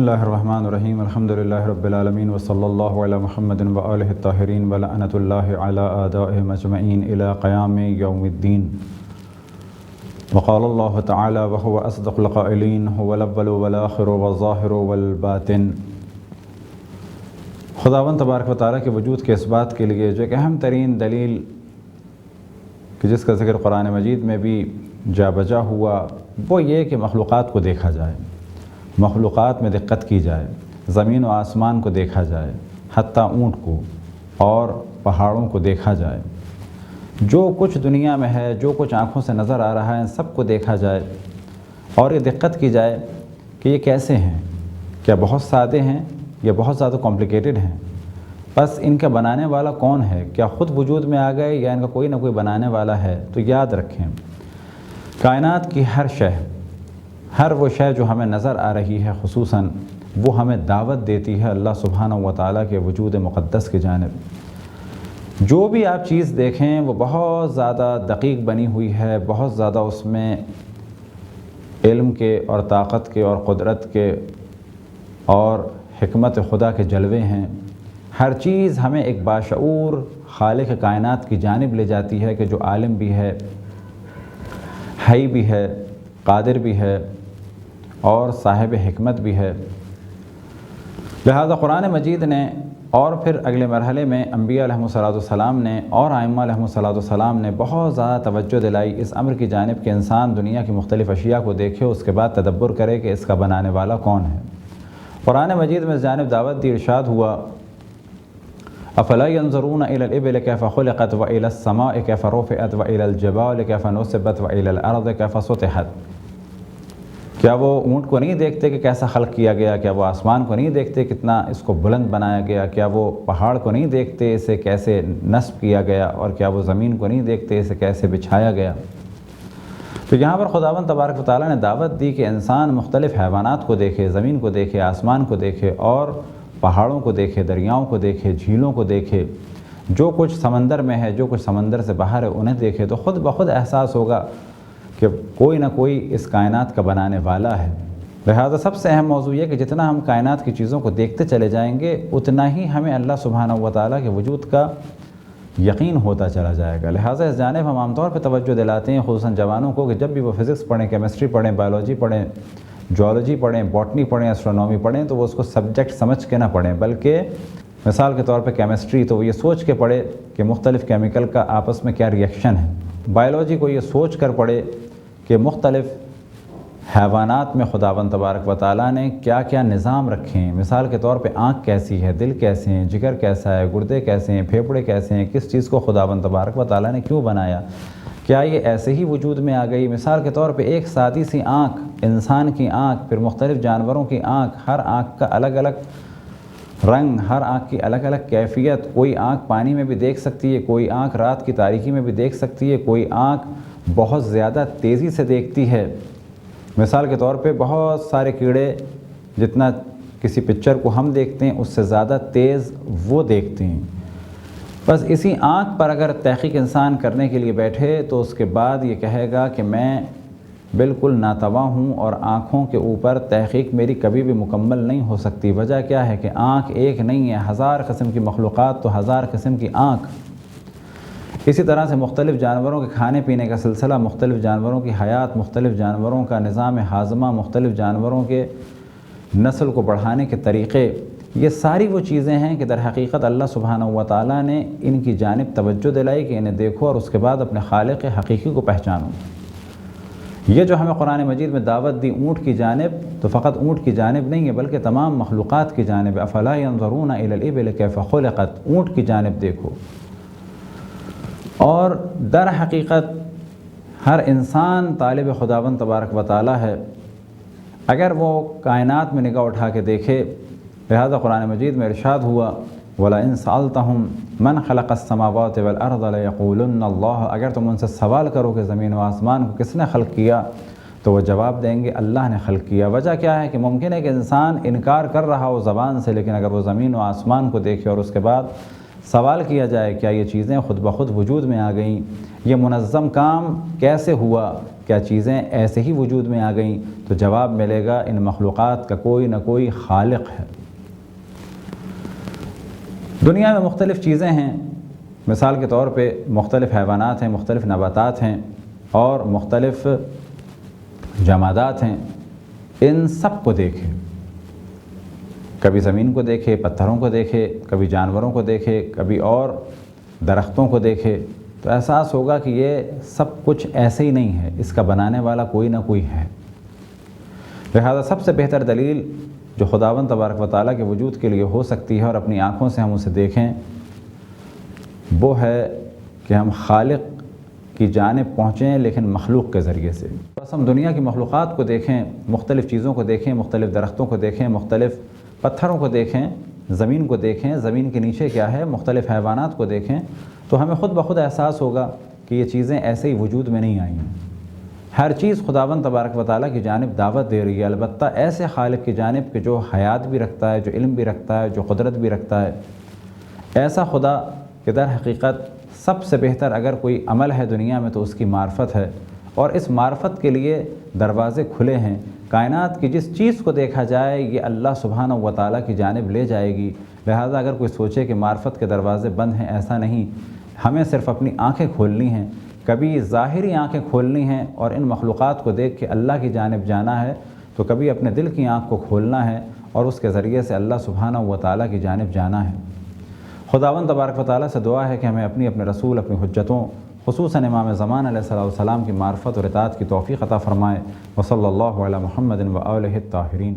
بسم اللہ الرحمن الرحیم الحمد للہ رب العالمین وصلی اللہ علی محمد وآلہ الطاہرین ولعنۃ اللہ علی اعدائہم اجمعین الی قیام یوم الدین وقال اللہ تعالی وهو اصدق القائلین هو الاول والآخر والظاہر والباطن۔ خداوند تبارک و تعالیٰ کے وجود کے اس بات کے لیے جو ایک اہم ترین دلیل کہ جس کا ذکر قرآن مجید میں بھی جا بجا ہوا وہ یہ کہ مخلوقات کو دیکھا جائے، مخلوقات میں دقت کی جائے، زمین و آسمان کو دیکھا جائے، حتیٰ اونٹ کو اور پہاڑوں کو دیکھا جائے، جو کچھ دنیا میں ہے، جو کچھ آنکھوں سے نظر آ رہا ہے سب کو دیکھا جائے اور یہ دقت کی جائے کہ یہ کیسے ہیں، کیا بہت سادے ہیں یا بہت زیادہ کمپلیکیٹڈ ہیں، بس ان کا بنانے والا کون ہے، کیا خود وجود میں آ گئے یا ان کا کوئی نہ کوئی بنانے والا ہے۔ تو یاد رکھیں کائنات کی ہر وہ شے جو ہمیں نظر آ رہی ہے خصوصاً وہ ہمیں دعوت دیتی ہے اللہ سبحانہ و تعالیٰ کے وجود مقدس کی جانب۔ جو بھی آپ چیز دیکھیں وہ بہت زیادہ دقیق بنی ہوئی ہے، بہت زیادہ اس میں علم کے اور طاقت کے اور قدرت کے اور حکمت خدا کے جلوے ہیں۔ ہر چیز ہمیں ایک باشعور خالق کائنات کی جانب لے جاتی ہے کہ جو عالم بھی ہے، حی بھی ہے، قادر بھی ہے اور صاحب حکمت بھی ہے۔ لہذا قرآن مجید نے اور پھر اگلے مرحلے میں انبیاء علیہم السلام نے اور ائمہ علیہم السلام نے بہت زیادہ توجہ دلائی اس امر کی جانب کہ انسان دنیا کی مختلف اشیاء کو دیکھے، اس کے بعد تدبر کرے کہ اس کا بنانے والا کون ہے۔ قرآن مجید میں اس جانب دعوت دی، ارشاد ہوا افلا ينظرون الى الابل كيف خلقت والى السماء كيف رفعت والى الجبال كيف نصبت والى الارض كيف سطحت۔ کیا وہ اونٹ کو نہیں دیکھتے کہ کیسا خلق کیا گیا، کیا وہ آسمان کو نہیں دیکھتے کتنا اس کو بلند بنایا گیا، کیا وہ پہاڑ کو نہیں دیکھتے اسے کیسے نصب کیا گیا، اور کیا وہ زمین کو نہیں دیکھتے اسے کیسے بچھایا گیا۔ تو یہاں پر خداوند تبارک و تعالیٰ نے دعوت دی کہ انسان مختلف حیوانات کو دیکھے، زمین کو دیکھے، آسمان کو دیکھے اور پہاڑوں کو دیکھے، دریاؤں کو دیکھے، جھیلوں کو دیکھے، جو کچھ سمندر میں ہے، جو کچھ سمندر سے باہر ہے انہیں دیکھے، تو خود بخود احساس ہوگا کہ کوئی نہ کوئی اس کائنات کا بنانے والا ہے۔ لہذا سب سے اہم موضوع یہ کہ جتنا ہم کائنات کی چیزوں کو دیکھتے چلے جائیں گے اتنا ہی ہمیں اللہ سبحانہ و تعالیٰ کے وجود کا یقین ہوتا چلا جائے گا۔ لہٰذا اس جانب ہم عام طور پہ توجہ دلاتے ہیں خصوصاً جوانوں کو کہ جب بھی وہ فزکس پڑھیں، کیمسٹری پڑھیں، بایولوجی پڑھیں، جیولوجی پڑھیں، باٹنی پڑھیں، ایسٹرونومی پڑھیں تو وہ اس کو سبجیکٹ سمجھ کے نہ پڑھیں، بلکہ مثال کے طور پہ کیمسٹری تو وہ یہ سوچ کے پڑھے کہ مختلف کیمیکل کا آپس میں کیا ریئیکشن ہے۔ بایولوجی کو یہ سوچ کر پڑھے کہ مختلف حیوانات میں خداوند تبارک و تعالیٰ نے کیا کیا نظام رکھے ہیں۔ مثال کے طور پہ آنکھ کیسی ہے، دل کیسے ہیں، جگر کیسا ہے، گردے کیسے ہیں، پھیپھڑے کیسے ہیں، کس چیز کو خداوند تبارک و تعالیٰ نے کیوں بنایا، کیا یہ ایسے ہی وجود میں آ گئی۔ مثال کے طور پہ ایک سادی سی آنکھ، انسان کی آنکھ، پھر مختلف جانوروں کی آنکھ، ہر آنکھ کا الگ الگ رنگ، ہر آنکھ کی الگ الگ کیفیت، کوئی آنکھ پانی میں بھی دیکھ سکتی ہے، کوئی آنکھ رات کی تاریکی میں بھی دیکھ سکتی ہے، کوئی آنکھ بہت زیادہ تیزی سے دیکھتی ہے۔ مثال کے طور پہ بہت سارے کیڑے جتنا کسی پکچر کو ہم دیکھتے ہیں اس سے زیادہ تیز وہ دیکھتے ہیں۔ بس اسی آنکھ پر اگر تحقیق انسان کرنے کے لیے بیٹھے تو اس کے بعد یہ کہے گا کہ میں بالکل ناتواں ہوں اور آنکھوں کے اوپر تحقیق میری کبھی بھی مکمل نہیں ہو سکتی۔ وجہ کیا ہے کہ آنکھ ایک نہیں ہے، ہزار قسم کی مخلوقات تو ہزار قسم کی آنکھ۔ اسی طرح سے مختلف جانوروں کے کھانے پینے کا سلسلہ، مختلف جانوروں کی حیات، مختلف جانوروں کا نظام ہاضمہ، مختلف جانوروں کے نسل کو بڑھانے کے طریقے، یہ ساری وہ چیزیں ہیں کہ در حقیقت اللہ سبحانہ و تعالیٰ نے ان کی جانب توجہ دلائی کہ انہیں دیکھو اور اس کے بعد اپنے خالق حقیقی کو پہچانو۔ یہ جو ہمیں قرآن مجید میں دعوت دی اونٹ کی جانب، تو فقط اونٹ کی جانب نہیں ہے بلکہ تمام مخلوقات کی جانب، افلا ينظرون الى الابل كيف خلقت، اونٹ کی جانب دیکھو۔ اور در حقیقت ہر انسان طالب خداوند تبارک و تعالیٰ ہے، اگر وہ کائنات میں نگاہ اٹھا کے دیکھے۔ لہذا قرآن مجید میں ارشاد ہوا وَلَئِن سَأَلْتَهُمْ مَنْ خَلَقَ السَّمَاوَاتِ وَالْأَرْضَ لَيَقُولُنَّ اللَّهُ، اگر تم ان سے سوال کرو کہ زمین و آسمان کو کس نے خلق کیا تو وہ جواب دیں گے اللہ نے خلق کیا۔ وجہ کیا ہے کہ ممکن ہے کہ انسان انکار کر رہا ہو زبان سے، لیکن اگر وہ زمین و آسمان کو دیکھے اور اس کے بعد سوال کیا جائے کیا یہ چیزیں خود بخود وجود میں آ گئیں، یہ منظم کام کیسے ہوا کیا چیزیں ایسے ہی وجود میں آ گئیں؟ تو جواب ملے گا ان مخلوقات کا کوئی نہ کوئی خالق ہے۔ دنیا میں مختلف چیزیں ہیں، مثال کے طور پہ مختلف حیوانات ہیں، مختلف نباتات ہیں اور مختلف جمادات ہیں۔ ان سب کو دیکھیں، کبھی زمین کو دیکھے، پتھروں کو دیکھے، کبھی جانوروں کو دیکھے، کبھی اور درختوں کو دیکھے، تو احساس ہوگا کہ یہ سب کچھ ایسے ہی نہیں ہے، اس کا بنانے والا کوئی نہ کوئی ہے۔ لہذا سب سے بہتر دلیل جو خداوند تبارک و تعالیٰ کے وجود کے لیے ہو سکتی ہے اور اپنی آنکھوں سے ہم اسے دیکھیں، وہ ہے کہ ہم خالق کی جانب پہنچیں، لیکن مخلوق کے ذریعے سے۔ بس ہم دنیا کی مخلوقات کو دیکھیں، مختلف چیزوں کو دیکھیں، مختلف درختوں کو دیکھیں، مختلف پتھروں کو دیکھیں، زمین کو دیکھیں، زمین کے نیچے کیا ہے، مختلف حیوانات کو دیکھیں، تو ہمیں خود بخود احساس ہوگا کہ یہ چیزیں ایسے ہی وجود میں نہیں آئی ہیں۔ ہر چیز خداوند تبارک و تعالیٰ کی جانب دعوت دے رہی ہے، البتہ ایسے خالق کی جانب کہ جو حیات بھی رکھتا ہے، جو علم بھی رکھتا ہے، جو قدرت بھی رکھتا ہے۔ ایسا خدا کہ در حقیقت سب سے بہتر اگر کوئی عمل ہے دنیا میں تو اس کی معرفت ہے، اور اس معرفت کے لیے دروازے کھلے ہیں۔ کائنات کی جس چیز کو دیکھا جائے یہ اللہ سبحانہ و تعالیٰ کی جانب لے جائے گی۔ لہذا اگر کوئی سوچے کہ معرفت کے دروازے بند ہیں، ایسا نہیں، ہمیں صرف اپنی آنکھیں کھولنی ہیں، کبھی ظاہری آنکھیں کھولنی ہیں اور ان مخلوقات کو دیکھ کے اللہ کی جانب جانا ہے، تو کبھی اپنے دل کی آنکھ کو کھولنا ہے اور اس کے ذریعے سے اللہ سبحانہ و تعالیٰ کی جانب جانا ہے۔ خداوند تبارک و تعالیٰ سے دعا ہے کہ ہمیں اپنے رسول، اپنی حجتوں، خصوصاً امام زمان علیہ السلام کی معرفت اور اطاعت کی توفیق عطا فرمائے۔ وصلی اللہ علی محمد و آلہ الطاہرین۔